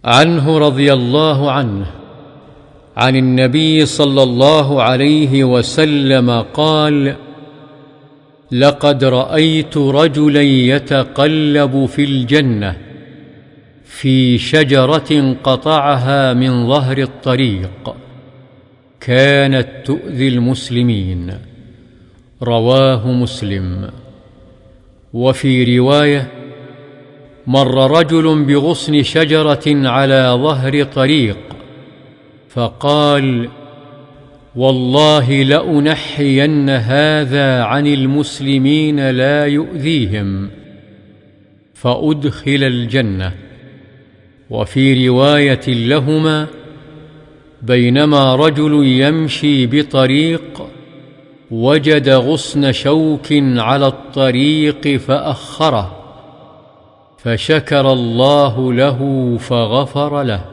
عنه رضي الله عنه عن النبي صلى الله عليه وسلم قال: لقد رأيت رجلا يتقلب في الجنة في شجرة قطعها من ظهر الطريق كانت تؤذي المسلمين. رواه مسلم. وفي رواية: مر رجل بغصن شجرة على ظهر طريق فقال: والله لأنحين هذا عن المسلمين لا يؤذيهم، فأدخل الجنة. وفي رواية لهما: بينما رجل يمشي بطريق وجد غصن شوك على الطريق فأخره، فشكر الله له فغفر له.